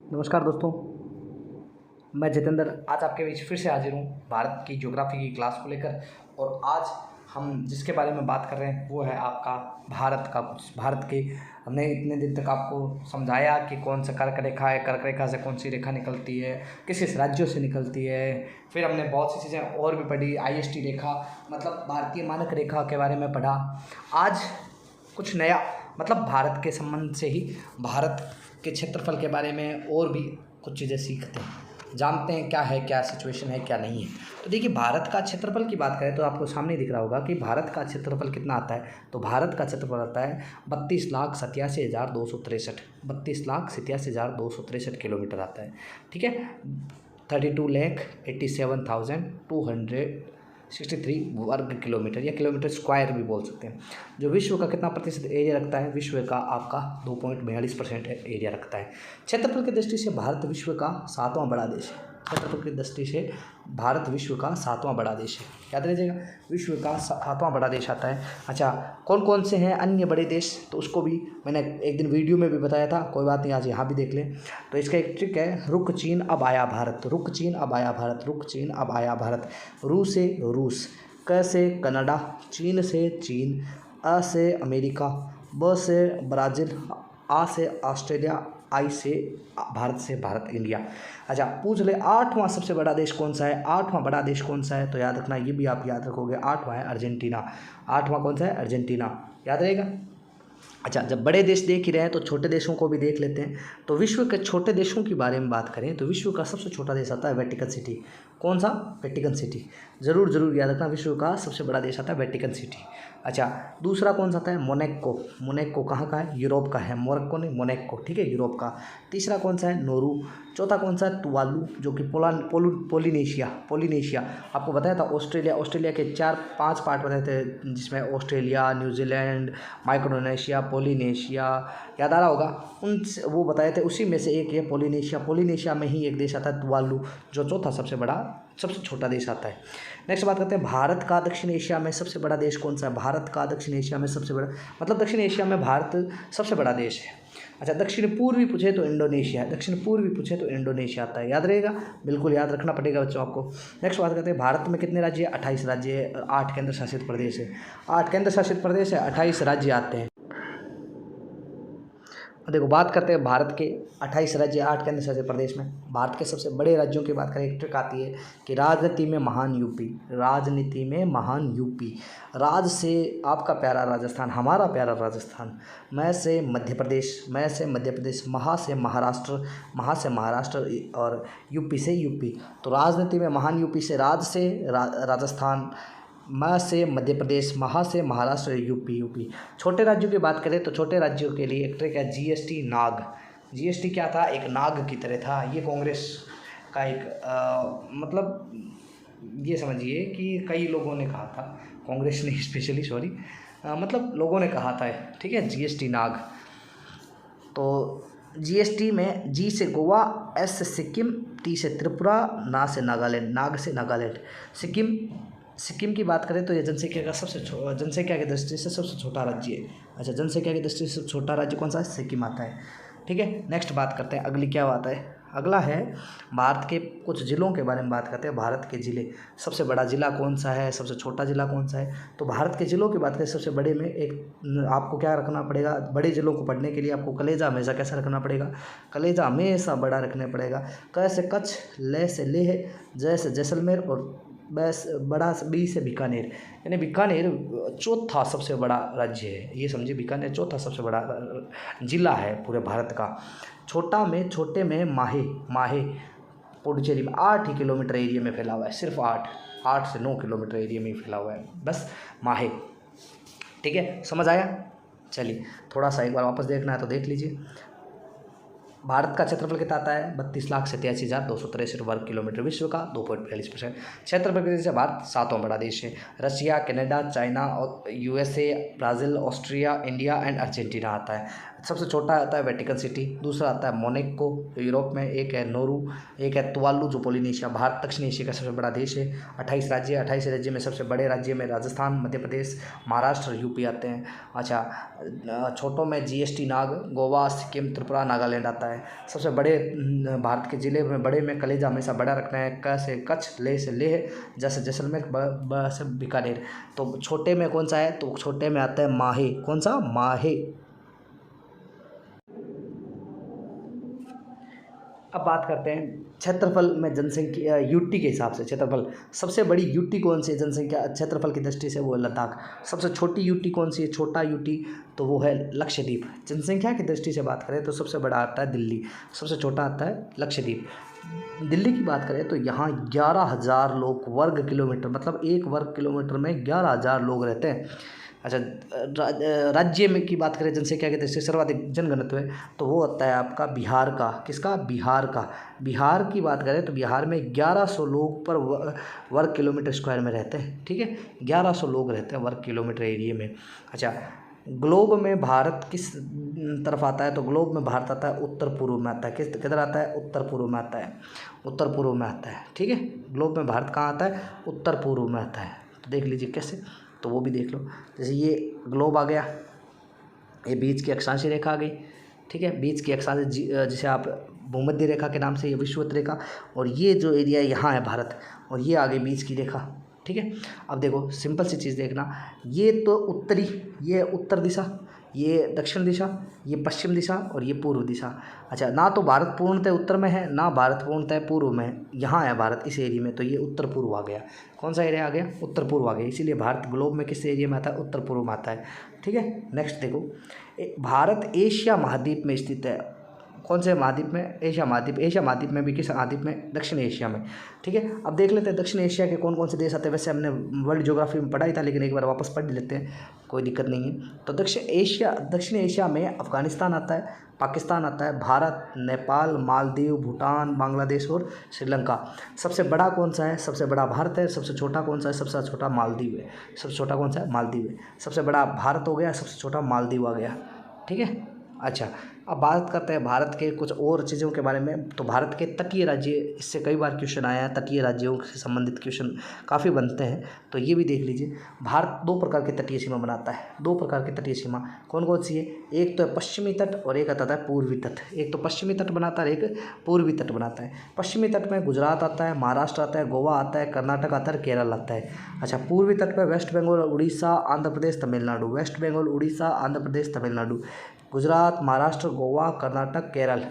नमस्कार दोस्तों, मैं जितेंद्र आज आपके बीच फिर से हाजिर हूँ भारत की ज्योग्राफी की क्लास को लेकर। और आज हम जिसके बारे में बात कर रहे हैं वो है आपका भारत का कुछ भारत के। हमने इतने दिन तक आपको समझाया कि कौन सा कर्क रेखा है, कर्क रेखा से कौन सी रेखा निकलती है, किस किस राज्यों से निकलती है। फिर हमने बहुत सी चीज़ें और भी पढ़ी, IST रेखा मतलब भारतीय मानक रेखा के बारे में पढ़ा। आज कुछ नया मतलब भारत के संबंध से ही भारत के क्षेत्रफल के बारे में और भी कुछ चीज़ें सीखते हैं, जानते हैं क्या है, क्या सिचुएशन है, क्या नहीं है। तो देखिए, भारत का क्षेत्रफल की बात करें तो आपको सामने दिख रहा होगा कि भारत का क्षेत्रफल कितना आता है। तो भारत का क्षेत्रफल आता है 32,87,263 32,87,263 किलोमीटर आता है। ठीक है, 32,87,263 वर्ग किलोमीटर या किलोमीटर स्क्वायर भी बोल सकते हैं। जो विश्व का कितना प्रतिशत एरिया रखता है, विश्व का आपका 2.42% एरिया रखता है। क्षेत्रफल की दृष्टि से भारत विश्व का 7वां बड़ा देश है। क्षेत्रफल की दृष्टि से भारत विश्व का 7वां बड़ा देश है, याद रखिएगा, विश्व का 7वां बड़ा देश आता है। अच्छा, कौन कौन से हैं अन्य बड़े देश, तो उसको भी मैंने एक दिन वीडियो में भी बताया था, कोई बात नहीं, आज यहाँ भी देख लें। तो इसका एक ट्रिक है, रुक चीन अब आया भारत, रुक चीन अब आया भारत, रुक चीन अब आया भारत। रू से रूस, क से कनाडा, चीन से चीन, अ से अमेरिका, ब से ब्राज़ील, आ से ऑस्ट्रेलिया, आई से भारत, से भारत इंडिया। अच्छा, पूछ ले 8वां सबसे बड़ा देश कौन सा है, 8वां बड़ा देश कौन सा है, तो याद रखना, ये भी आप याद रखोगे, 8वां है अर्जेंटीना। 8वां कौन सा है, अर्जेंटीना, याद रहेगा। अच्छा, जब बड़े देश देख ही रहे हैं तो छोटे देशों को भी देख लेते हैं। तो विश्व के छोटे देशों के बारे में बात करें तो विश्व का सबसे छोटा देश आता है वेटिकन सिटी। कौन सा, वेटिकन सिटी, ज़रूर ज़रूर याद रखना, विश्व का सबसे बड़ा देश आता है वेटिकन सिटी। अच्छा, दूसरा कौन सा आता है, मोनाको। मोनाको कहाँ का है, यूरोप का है, मोरक्को नहीं, मोनाको, ठीक है, यूरोप का। तीसरा कौन सा है, नोरू। चौथा कौन सा है, तुवालू, जो कि पोलिनेशिया, पोलिनेशिया आपको बताया था। ऑस्ट्रेलिया, ऑस्ट्रेलिया के 4-5 पार्ट बताए थे, जिसमें ऑस्ट्रेलिया, न्यूजीलैंड, माइक्रोनेशिया, पोलिनेशिया, याद आ रहा होगा, उन वो बताए थे, उसी में से एक ये पोलिनेशिया। पोलिनेशिया में ही एक देश आता है तुवालू, जो चौथा सबसे बड़ा, सबसे छोटा देश आता है। नेक्स्ट बात करते हैं, भारत का दक्षिण एशिया में सबसे बड़ा देश कौन सा है। भारत का दक्षिण एशिया में सबसे बड़ा मतलब दक्षिण एशिया में भारत सबसे बड़ा देश है। अच्छा, दक्षिण पूर्वी पूछे तो इंडोनेशिया है, दक्षिण पूर्वी पूछे तो इंडोनेशिया आता है, याद रहेगा, बिल्कुल याद रखना पड़ेगा बच्चों आपको। नेक्स्ट बात करते हैं, भारत में कितने राज्य है, 28 राज्य है, 8 केंद्र शासित प्रदेश है, 8 केंद्र शासित प्रदेश है, 28 राज्य आते हैं। देखो, बात करते हैं भारत के 28 राज्य, 8 केंद्र शासित प्रदेश में भारत के सबसे बड़े राज्यों की बात करें, एक ट्रिक आती है कि राजनीति में महान यूपी, राजनीति में महान यूपी। राज से आपका प्यारा राजस्थान, हमारा प्यारा राजस्थान। मैं से मध्य प्रदेश, मैं से मध्य प्रदेश, महा से महाराष्ट्र, महा से महाराष्ट्र, और यूपी से यूपी। तो राजनीति में महान यूपी से राज से राजस्थान, म से मध्य प्रदेश, महा से महाराष्ट्र, यूपी। छोटे राज्यों की बात करें तो छोटे राज्यों के लिए एक ट्रिक है, GST नाग। GST क्या था, एक नाग की तरह था। ये कांग्रेस का एक मतलब ये समझिए कि कई लोगों ने कहा था, कांग्रेस ने स्पेशली, सॉरी, मतलब लोगों ने कहा था, ठीक है, GST नाग। तो GST में जी से गोवा, S से सिक्किम, T से त्रिपुरा, ना से नागालैंड, नाग से नागालैंड। सिक्किम की बात करें तो ये जनसंख्या का जनसंख्या की दृष्टि से सबसे छोटा राज्य है। अच्छा, जनसंख्या की दृष्टि से सबसे छोटा राज्य कौन सा है, सिक्किम आता है। ठीक है, नेक्स्ट बात करते हैं, अगली क्या बात है, अगला है भारत के कुछ ज़िलों के बारे में बात करते हैं। भारत के ज़िले, सबसे बड़ा ज़िला कौन सा है, सबसे छोटा ज़िला कौन सा है। तो भारत के ज़िलों की बात करें, सबसे बड़े में एक आपको क्या रखना पड़ेगा, बड़े ज़िलों को पढ़ने के लिए आपको कलेजा हमेशा कैसा रखना पड़ेगा, कलेजा हमेशा बड़ा रखना पड़ेगा। क से कच्छ, ले से लेह, जय से जैसलमेर, और बड़ा बी से बीकानेर, यानी बीकानेर चौथा सबसे बड़ा राज्य है, ये समझिए, बीकानेर चौथा सबसे बड़ा ज़िला है पूरे भारत का। छोटे में माहे पुडुचेरी में 8 ही किलोमीटर एरिया में फैला हुआ है, सिर्फ 8 से 9 किलोमीटर एरिया में ही फैला हुआ है, बस माहे। ठीक है, समझ आया। चलिए, थोड़ा सा एक बार वापस देखना है तो देख लीजिए। भारत का क्षेत्रफल कितना आता है, 32,87,263 वर्ग किलोमीटर, विश्व का 2.42%। क्षेत्रफल के से भारत 7वां बड़ा देश है। रशिया, कनाडा, चाइना और USA, Brazil, Austria, India and Argentina आता है। सबसे छोटा आता है वेटिकन सिटी, दूसरा आता है मोनाको जो यूरोप में, एक है नोरू, एक है तुवालू जो पोलिनेशिया। भारत दक्षिण एशिया का सबसे बड़ा देश है। 28 राज्य, 28 राज्य में सबसे बड़े राज्य में राजस्थान, मध्य प्रदेश, महाराष्ट्र, यूपी आते हैं। अच्छा, छोटों में जीएसटी नाग, गोवा, सिक्किम, त्रिपुरा, नागालैंड आता है। सबसे बड़े भारत के ज़िले में बड़े में कलेजा हमेशा बड़ा रखना है। क से कच्छ, ले से लेह, ज से जैसलमेर, ब से बीकानेर। तो छोटे में कौन सा है? तो छोटे में आता है माहे। कौन सा? माहे। अब बात करते हैं क्षेत्रफल में जनसंख्या, यूटी के हिसाब से क्षेत्रफल। सबसे बड़ी यूटी कौन सी है जनसंख्या क्षेत्रफल की दृष्टि से? वो है लद्दाख। सबसे छोटी यूटी कौन सी है? छोटा यूटी तो वो है लक्षद्वीप। जनसंख्या की दृष्टि से बात करें तो सबसे बड़ा आता है दिल्ली, सबसे छोटा आता है लक्षद्वीप। दिल्ली की बात करें तो यहाँ 11,000 लोग वर्ग किलोमीटर, मतलब 1 वर्ग किलोमीटर में 11,000 लोग रहते हैं। अच्छा, राज्य में की बात करें जनसंख्या की दृष्टि से सर्वाधिक जनघनत्व है तो वो होता है आपका बिहार का। किसका? बिहार का। बिहार की बात करें तो बिहार में 1100 लोग पर वर्ग किलोमीटर स्क्वायर में रहते हैं। ठीक है, 1100 लोग रहते हैं वर्ग किलोमीटर एरिया में। अच्छा, ग्लोब में भारत किस तरफ आता है? तो ग्लोब में भारत आता है उत्तर पूर्व में आता है। किधर आता है? उत्तर पूर्व में आता है। उत्तर पूर्व में आता है। ठीक है, ग्लोब में भारत कहाँ आता है? उत्तर पूर्व में आता है। तो देख लीजिए कैसे, तो वो भी देख लो। जैसे ये ग्लोब आ गया, ये बीच की अक्षांशीय रेखा आ गई। ठीक है, बीच की अक्षांशीय जिसे आप भूमध्य रेखा के नाम से, ये विषुवत रेखा, और ये जो एरिया यहाँ है भारत, और ये आगे बीच की रेखा। ठीक है, अब देखो सिंपल सी चीज़ देखना, ये तो उत्तरी, ये उत्तर दिशा, ये दक्षिण दिशा, ये पश्चिम दिशा, और ये पूर्व दिशा। अच्छा, ना तो भारत पूर्णतः उत्तर में है, ना भारत पूर्णतः पूर्व में है, यहाँ है भारत इस एरिया में, तो ये उत्तर पूर्व आ गया। कौन सा एरिया आ गया? उत्तर पूर्व आ गया। इसीलिए भारत ग्लोब में किस एरिया में आता है? उत्तर पूर्व में आता है। ठीक है, नेक्स्ट देखो, भारत एशिया महाद्वीप में स्थित है। कौन से महाद्वीप में? एशिया महाद्वीप। एशिया महाद्वीप में भी किस महाद्वीप में? दक्षिण एशिया में। ठीक है, अब देख लेते हैं दक्षिण एशिया के कौन कौन से देश आते हैं। वैसे हमने वर्ल्ड ज्योग्राफी में पढ़ा ही था, लेकिन एक बार वापस पढ़ लेते हैं, कोई दिक्कत नहीं है। तो दक्षिण एशिया में अफगानिस्तान आता है, पाकिस्तान आता है, भारत, नेपाल, मालदीव, भूटान, बांग्लादेश और श्रीलंका। सबसे बड़ा कौन सा है? सबसे बड़ा भारत है। सबसे छोटा कौन सा है? सबसे छोटा मालदीव है। सबसे छोटा कौन सा है? मालदीव है। सबसे बड़ा भारत हो गया, सबसे छोटा मालदीव आ गया। ठीक है, अच्छा, अब बात करते हैं भारत के कुछ और चीज़ों के बारे में। तो भारत के तटीय राज्य, इससे कई बार क्वेश्चन आया है, तटीय राज्यों से संबंधित क्वेश्चन काफ़ी बनते हैं, तो ये भी देख लीजिए। भारत 2 प्रकार की तटीय सीमा बनाता है। 2 प्रकार की तटीय सीमा कौन कौन सी है? एक तो है पश्चिमी तट और एक आता है पूर्वी तट। एक तो पश्चिमी तट बनाता है, एक पूर्वी तट बनाता है। पश्चिमी तट में गुजरात आता है, महाराष्ट्र आता है, गोवा आता है, कर्नाटक आता है, केरल आता है। अच्छा, पूर्वी तट पर वेस्ट बंगाल, उड़ीसा, आंध्र प्रदेश, तमिलनाडु। वेस्ट बंगाल, उड़ीसा, आंध्र प्रदेश, तमिलनाडु, गुजरात, महाराष्ट्र, गोवा, कर्नाटक, केरल।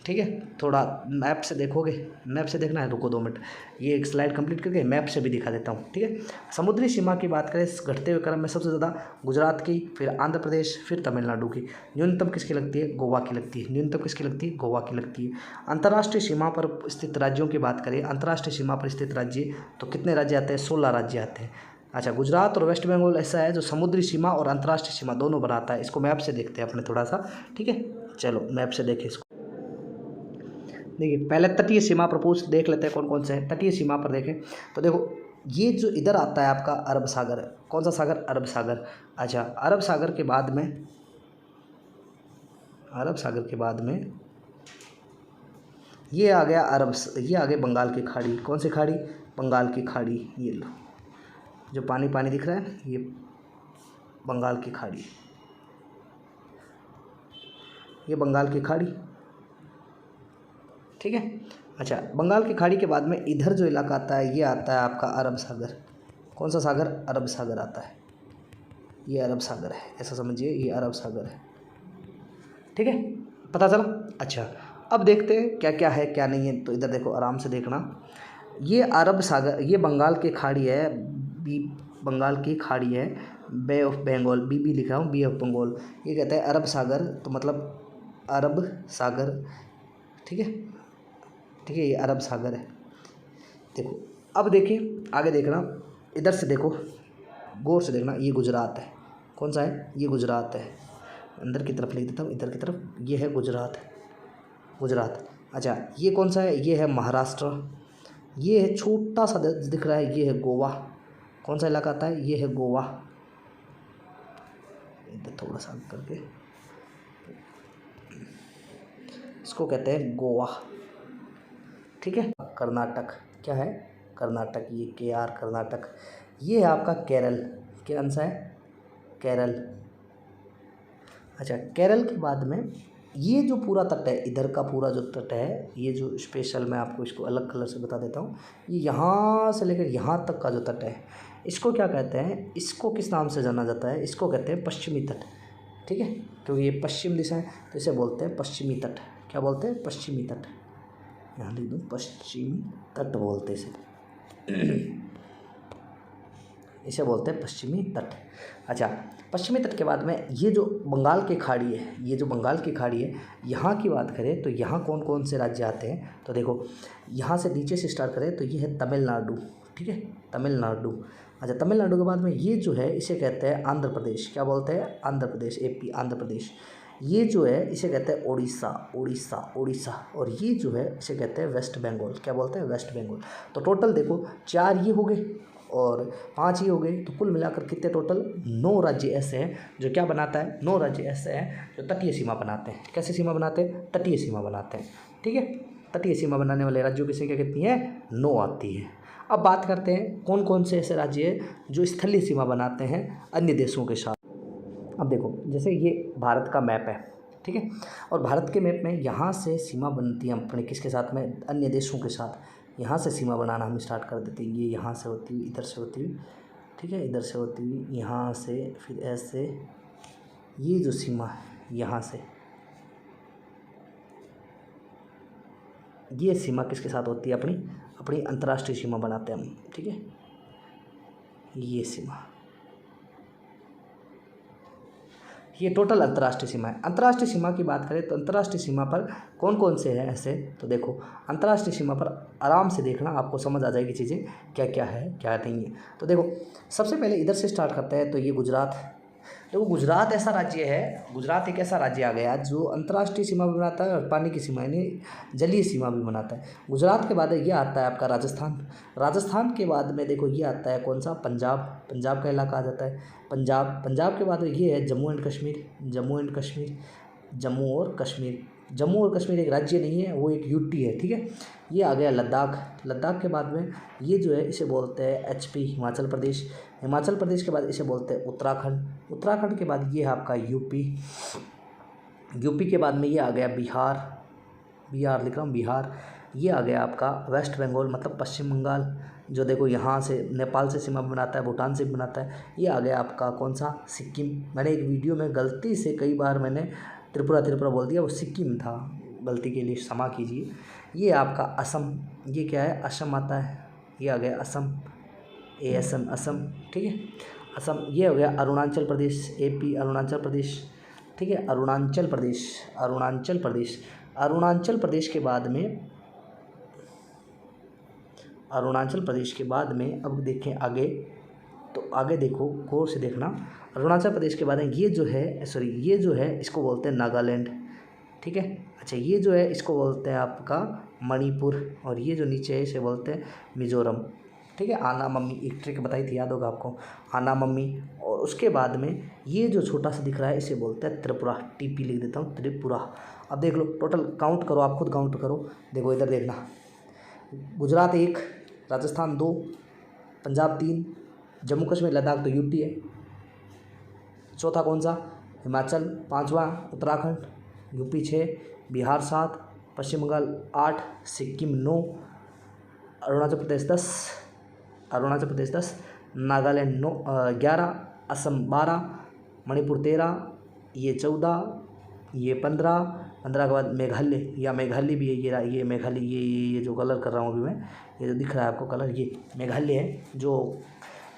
ठीक है, थोड़ा मैप से देखोगे, मैप से देखना है, रुको 2 मिनट, ये एक स्लाइड कंप्लीट करके मैप से भी दिखा देता हूँ। ठीक है, समुद्री सीमा की बात करें घटते हुए क्रम में सबसे ज़्यादा गुजरात की, फिर आंध्र प्रदेश, फिर तमिलनाडु की। न्यूनतम किसकी लगती है? गोवा की लगती है। न्यूनतम किसकी लगती है? गोवा की लगती है। अंतर्राष्ट्रीय सीमा पर स्थित राज्यों की बात करें, अंतर्राष्ट्रीय सीमा पर स्थित राज्य तो कितने राज्य आते हैं? 16 राज्य आते हैं। अच्छा, गुजरात और वेस्ट बंगाल ऐसा है जो समुद्री सीमा और अंतर्राष्ट्रीय सीमा दोनों बनाता है। इसको मैप से देखते हैं अपने थोड़ा सा। ठीक है, चलो मैप से देखें इसको। देखिए, पहले तटीय सीमा पर पूछ देख लेते हैं कौन कौन से हैं। तटीय सीमा पर देखें तो देखो, ये जो इधर आता है आपका अरब सागर है। कौन सा सागर? अरब सागर। अच्छा, अरब सागर के बाद में, अरब सागर के बाद में ये आ गया ये आ गई बंगाल की खाड़ी। कौन सी खाड़ी? बंगाल की खाड़ी। ये लो, जो पानी पानी दिख रहा है, ये बंगाल की खाड़ी, ये बंगाल की खाड़ी। ठीक है, अच्छा, बंगाल की खाड़ी के बाद में इधर जो इलाका आता है, ये आता है आपका अरब सागर। कौन सा सागर? अरब सागर आता है। ये अरब सागर है, ऐसा समझिए, ये अरब सागर है। ठीक है, पता चला? अच्छा, अब देखते हैं क्या क्या है क्या नहीं है। तो इधर देखो, आराम से देखना, ये अरब सागर, ये बंगाल की खाड़ी है, बंगाल की खाड़ी है, बे ऑफ बंगाल, बी लिखा हूँ, बी ऑफ बंगाल। ये कहते हैं अरब सागर, तो मतलब अरब सागर। ठीक है, ठीक है, ये अरब सागर है। देखो, अब देखिए आगे देखना, इधर से देखो, गौर से देखना, ये गुजरात है। कौन सा है? ये गुजरात है। अंदर की तरफ लिख देता हूँ, इधर की तरफ, ये है गुजरात, गुजरात। अच्छा, ये कौन सा है? ये है महाराष्ट्र। ये है छोटा सा दिख रहा है, ये है गोवा। कौन सा इलाका आता है? ये है गोवा। इधर थोड़ा सा करके, इसको कहते हैं गोवा, ठीक है। कर्नाटक क्या है, कर्नाटक, ये KR कर्नाटक। ये है आपका केरल, क्या आंसर है, केरल। अच्छा, केरल के बाद में ये जो पूरा तट है, इधर का पूरा जो तट है, ये जो स्पेशल मैं आपको इसको अलग कलर से बता देता हूँ, ये यहाँ से लेकर यहाँ तक का जो तट है, इसको क्या कहते हैं, इसको किस नाम से जाना जाता है, इसको कहते हैं पश्चिमी तट, ठीक है, क्योंकि ये पश्चिम दिशा है तो इसे बोलते हैं पश्चिमी तट। क्या बोलते हैं, पश्चिमी तट, यहाँ लिख दूँ, पश्चिमी तट बोलते इसे इसे बोलते हैं पश्चिमी तट। अच्छा, पश्चिमी तट के बाद में ये जो बंगाल की खाड़ी है, ये जो बंगाल की खाड़ी है, यहाँ की बात करें तो यहाँ कौन कौन से राज्य आते हैं, तो देखो यहाँ से नीचे से स्टार्ट करें तो ये है तमिलनाडु, ठीक है, तमिलनाडु। अच्छा, तमिलनाडु के बाद में ये जो है इसे कहते हैं आंध्र प्रदेश। क्या बोलते हैं, आंध्र प्रदेश, AP आंध्र प्रदेश। ये जो है इसे कहते हैं उड़ीसा, उड़ीसा, उड़ीसा। और ये जो है इसे कहते हैं वेस्ट बंगाल। क्या बोलते हैं, वेस्ट बंगाल। तो टोटल देखो 4 ये हो गए और 5 ये हो गए, तो कुल मिलाकर कितने टोटल 9 राज्य ऐसे हैं जो क्या बनाता है, 9 राज्य ऐसे हैं जो तटीय सीमा बनाते हैं। कैसे सीमा बनाते हैं, तटीय सीमा बनाते हैं, ठीक है। तटीय सीमा बनाने वाले राज्यों की संख्या कितनी है, 9 आती है। अब बात करते हैं कौन कौन से ऐसे राज्य हैं जो स्थलीय सीमा बनाते हैं अन्य देशों के साथ। अब देखो, जैसे ये भारत का मैप है, ठीक है, और भारत के मैप में यहाँ से सीमा बनती है अपने किसके साथ में, अन्य देशों के साथ। यहाँ से सीमा बनाना हम स्टार्ट कर देते हैं, ये यहाँ से होती हुई, इधर से होती हुई, ठीक है, इधर से होती हुई, यहाँ से, फिर ऐसे, ये जो सीमा है यहाँ से, ये सीमा किसके साथ होती है, अपनी अपनी अंतर्राष्ट्रीय सीमा बनाते हैं हम, ठीक है। ये सीमा, ये टोटल अंतर्राष्ट्रीय सीमा है। अंतर्राष्ट्रीय सीमा की बात करें तो अंतर्राष्ट्रीय सीमा पर कौन कौन से हैं ऐसे, तो देखो अंतर्राष्ट्रीय सीमा पर आराम से देखना, आपको समझ आ जाएगी चीज़ें क्या क्या है क्या नहीं है। तो देखो सबसे पहले इधर से स्टार्ट करते हैं, तो ये गुजरात। देखो गुजरात ऐसा राज्य है, गुजरात एक ऐसा राज्य आ गया जो अंतर्राष्ट्रीय सीमा भी बनाता है और पानी की सीमा यानी जलीय सीमा भी बनाता है। गुजरात के बाद ये आता है आपका राजस्थान। राजस्थान के बाद में देखो ये आता है कौन सा, पंजाब। पंजाब का इलाका आ जाता है पंजाब। पंजाब के बाद ये है जम्मू एंड कश्मीर, जम्मू एंड कश्मीर, जम्मू और कश्मीर। जम्मू और कश्मीर एक राज्य नहीं है, वो एक यूटी है, ठीक है। ये आ गया लद्दाख। लद्दाख के बाद में ये जो है इसे बोलते हैं HP हिमाचल प्रदेश। हिमाचल प्रदेश के बाद इसे बोलते हैं उत्तराखंड। उत्तराखंड के बाद ये है आपका यूपी। यूपी के बाद में ये आ गया बिहार, बिहार लिख रहा हूँ, बिहार। ये आ गया आपका वेस्ट बंगाल मतलब पश्चिम बंगाल, जो देखो यहाँ से नेपाल से सीमा बनाता है, भूटान से भी बनाता है। ये आ गया आपका कौन सा, सिक्किम। मैंने एक वीडियो में गलती से कई बार मैंने त्रिपुरा बोल दिया, वो सिक्किम था, गलती के लिए क्षमा कीजिए। ये आपका असम, ये क्या है, असम आता है। ये आ गया असम, ASM असम, ठीक है, असम। ये हो गया अरुणाचल प्रदेश, AP अरुणाचल प्रदेश, ठीक है, अरुणाचल प्रदेश, अरुणाचल प्रदेश। अरुणाचल प्रदेश के बाद में, अरुणाचल प्रदेश के बाद में अब देखें आगे, तो आगे देखो गौर से देखना। अरुणाचल प्रदेश के बाद में ये जो है, सॉरी ये जो है इसको बोलते हैं नागालैंड, ठीक है। अच्छा, ये जो है इसको बोलते हैं आपका मणिपुर, और ये जो नीचे है इसे बोलते हैं मिजोरम, ठीक है। आना मम्मी एक ट्रिक बताई थी, याद होगा आपको, आना मम्मी। और उसके बाद में ये जो छोटा सा दिख रहा है इसे बोलते हैं त्रिपुरा, TP लिख देता हूँ, त्रिपुरा। अब देख लो टोटल काउंट करो, आप खुद काउंट करो। देखो इधर देखना, गुजरात 1, राजस्थान 2, पंजाब 3, जम्मू कश्मीर लद्दाख तो यूटी है, चौथा कौन सा, हिमाचल, 5वां उत्तराखंड, यूपी 6, बिहार 7, पश्चिम बंगाल 8, सिक्किम 9, अरुणाचल प्रदेश 10, अरुणाचल प्रदेश 10, नागालैंड 9, 11, असम 12, मणिपुर 13, ये 14, ये 15, 15 के बाद मेघालय, या मेघालय भी है, ये मेघालय, ये जो कलर कर रहा हूँ अभी मैं, ये जो दिख रहा है आपको कलर, ये मेघालय है जो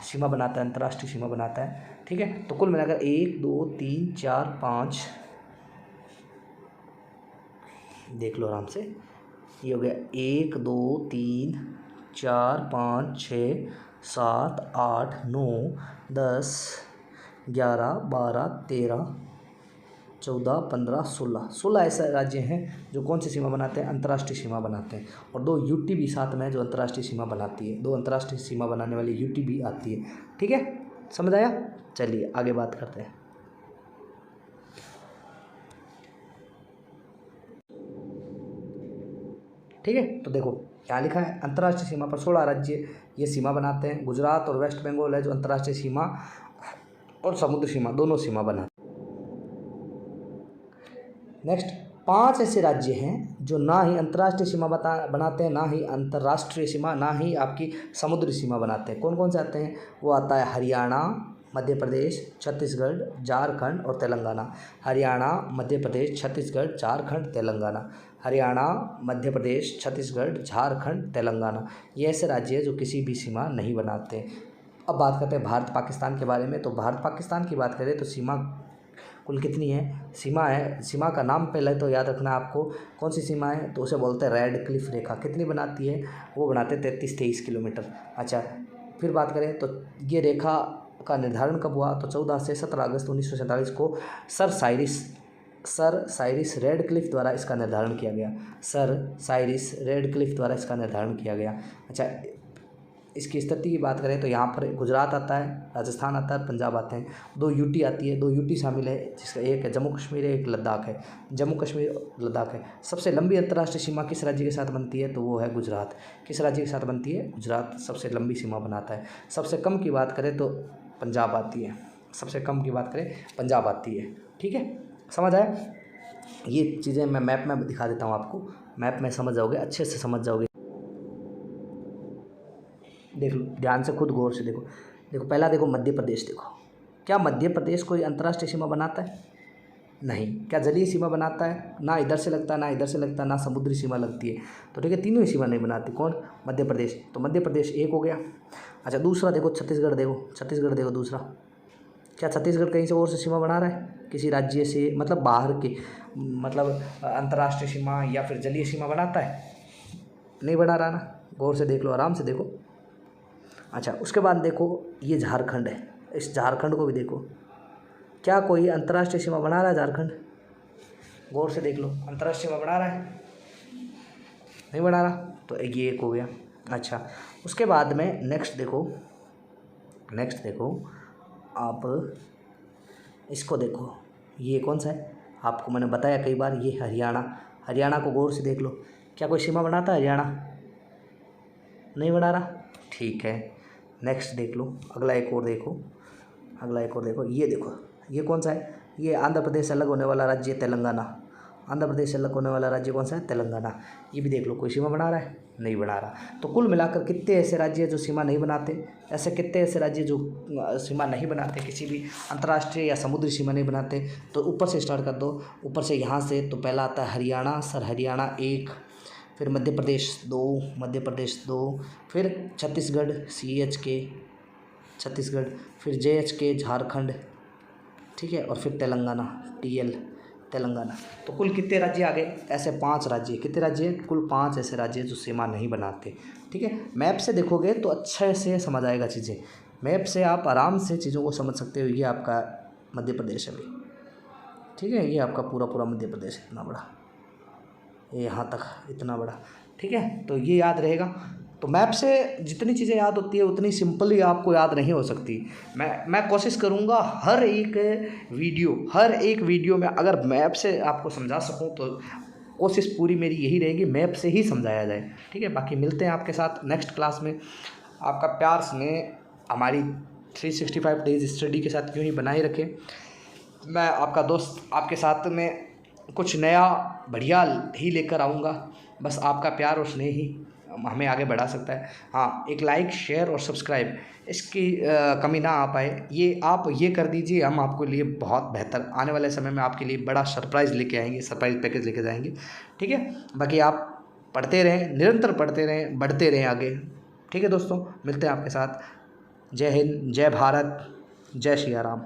सीमा बनाता है, अंतर्राष्ट्रीय सीमा बनाता है, ठीक है। तो कुल मिलाकर 1 2 3 4 5, देख लो आराम से, ये हो गया 1 2 3 4 5 6 7 8 9 10 11 12 13 14 15 16 ऐसे राज्य हैं जो कौन सी सीमा बनाते हैं, अंतर्राष्ट्रीय सीमा बनाते हैं। और 2 यूटी भी साथ में है जो अंतर्राष्ट्रीय सीमा बनाती है, 2 अंतर्राष्ट्रीय सीमा बनाने वाली यूटी भी आती है, ठीक है, समझ आया। चलिए आगे बात करते हैं। ठीक है। तो देखो यहाँ लिखा है अंतर्राष्ट्रीय सीमा पर 16 राज्य ये सीमा बनाते हैं। गुजरात और वेस्ट बंगाल है जो अंतर्राष्ट्रीय सीमा और समुद्री सीमा दोनों सीमा बनाते हैं। नेक्स्ट 5 ऐसे राज्य हैं जो ना ही अंतर्राष्ट्रीय सीमा बनाते हैं, ना ही अंतर्राष्ट्रीय सीमा, ना ही आपकी समुद्री सीमा बनाते हैं। कौन कौन से आते हैं? वो आता है हरियाणा, मध्य प्रदेश, छत्तीसगढ़, झारखंड और तेलंगाना। हरियाणा, मध्य प्रदेश, छत्तीसगढ़, झारखंड, तेलंगाना। हरियाणा, मध्य प्रदेश, छत्तीसगढ़, झारखंड, तेलंगाना। ये ऐसे राज्य हैं जो किसी भी सीमा नहीं बनाते। अब बात करते हैं भारत पाकिस्तान के बारे में। तो भारत पाकिस्तान की बात करें तो सीमा कुल कितनी है? सीमा है, सीमा का नाम पहले तो याद रखना आपको। कौन सी सीमा है? तो उसे बोलते हैं रेड क्लिफ रेखा। कितनी बनाती है? वो बनाते हैं 33-23 किलोमीटर। अच्छा, फिर बात करें तो ये रेखा का निर्धारण कब हुआ? तो 14 से 17 अगस्त 1947 को सर साइरिस रेड क्लिफ द्वारा इसका निर्धारण किया गया। सर साइरिस रेड क्लिफ द्वारा इसका निर्धारण किया गया। अच्छा, इसकी स्थिति की बात करें तो यहाँ पर गुजरात आता है, राजस्थान आता है, पंजाब आते हैं। 2 यूटी आती है, 2 यूटी शामिल है, जिसका एक है जम्मू कश्मीर है, एक लद्दाख है। जम्मू कश्मीर लद्दाख है। सबसे लंबी अंतर्राष्ट्रीय सीमा किस राज्य के साथ बनती है? तो वो है गुजरात। किस राज्य के साथ बनती है? गुजरात सबसे लंबी सीमा बनाता है। सबसे कम की बात करें तो पंजाब आती है। सबसे कम की बात करें पंजाब आती है। ठीक है, समझ आया? ये चीज़ें मैं मैप में दिखा देता हूँ आपको, मैप में समझ जाओगे, अच्छे से समझ जाओगे। देख लो ध्यान से, खुद गौर से देखो। देखो पहला देखो मध्य प्रदेश। देखो क्या मध्य प्रदेश कोई अंतर्राष्ट्रीय सीमा बनाता है? नहीं। क्या जलीय सीमा बनाता है? ना इधर से लगता, ना इधर से लगता, ना समुद्री सीमा लगती है। तो ठीक है, तीनों ही सीमा नहीं बनाती। कौन? मध्य प्रदेश। तो मध्य प्रदेश एक हो गया। अच्छा, दूसरा देखो छत्तीसगढ़। देखो छत्तीसगढ़ देखो दूसरा। क्या छत्तीसगढ़ कहीं से और से सीमा बना रहा है? किसी राज्य से, मतलब बाहर के, मतलब अंतर्राष्ट्रीय सीमा या फिर जलीय सीमा बनाता है? नहीं बना रहा ना। गौर से देख लो, आराम से देखो। अच्छा, उसके बाद देखो ये झारखंड है। इस झारखंड को भी देखो। क्या कोई अंतर्राष्ट्रीय सीमा बना रहा है झारखंड? गौर से देख लो, अंतर्राष्ट्रीय सीमा बना रहा है? नहीं बना रहा। तो ये एक हो गया। अच्छा, उसके बाद में नेक्स्ट देखो आप इसको देखो। ये कौन सा है? आपको मैंने बताया कई बार, ये हरियाणा। हरियाणा को गौर से देख लो। क्या कोई सीमा बनाता है हरियाणा? नहीं बना रहा। ठीक है, नेक्स्ट देख लो। अगला एक और देखो। ये देखो, ये कौन सा है? ये आंध्र प्रदेश से अलग होने वाला राज्य है तेलंगाना। आंध्र प्रदेश से अलग होने वाला राज्य कौन सा है? तेलंगाना। ये भी देख लो, कोई सीमा बना रहा है? नहीं बना रहा। तो कुल मिलाकर कितने ऐसे राज्य हैं जो सीमा नहीं बनाते? ऐसे कितने ऐसे राज्य जो सीमा नहीं बनाते, किसी भी अंतर्राष्ट्रीय या समुद्री सीमा नहीं बनाते? तो ऊपर से स्टार्ट कर दो, ऊपर से यहाँ से। तो पहला आता है हरियाणा। सर हरियाणा 1, फिर मध्य प्रदेश 2, फिर छत्तीसगढ़ CHK छत्तीसगढ़, फिर JHK झारखंड, ठीक है, और फिर तेलंगाना TL तेलंगाना। तो कुल कितने राज्य आ गए? ऐसे 5 राज्य। कितने राज्य हैं? कुल 5 ऐसे राज्य जो सीमा नहीं बनाते। ठीक है, मैप से देखोगे तो अच्छे से समझ आएगा चीज़ें। मैप से आप आराम से चीज़ों को समझ सकते हो। ये आपका मध्य प्रदेश है भाई, ठीक है, ये आपका पूरा मध्य प्रदेश है, इतना बड़ा, ये यहाँ तक इतना बड़ा। ठीक है, तो ये याद रहेगा। तो मैप से जितनी चीज़ें याद होती है उतनी सिंपली आपको याद नहीं हो सकती। मैं कोशिश करूँगा हर एक वीडियो में अगर मैप से आपको समझा सकूँ तो कोशिश पूरी मेरी यही रहेगी, मैप से ही समझाया जाए। ठीक है, बाकी मिलते हैं आपके साथ नेक्स्ट क्लास में। आपका प्यार स्नेह हमारी 365 डेज स्टडी के साथ यूँ ही बनाए रखें। मैं आपका दोस्त आपके साथ में कुछ नया बढ़िया ही लेकर आऊँगा। बस आपका प्यार और स्नेह ही हमें आगे बढ़ा सकता है। हाँ, एक लाइक, शेयर और सब्सक्राइब इसकी कमी ना आ पाए, ये आप ये कर दीजिए। हम आपके लिए बहुत बेहतर आने वाले समय में आपके लिए बड़ा सरप्राइज़ लेके आएंगे, सरप्राइज़ पैकेज लेके जाएंगे। ठीक है, बाकी आप पढ़ते रहें, निरंतर पढ़ते रहें, बढ़ते रहें आगे। ठीक है दोस्तों, मिलते हैं आपके साथ। जय हिंद, जय भारत, जय श्री राम।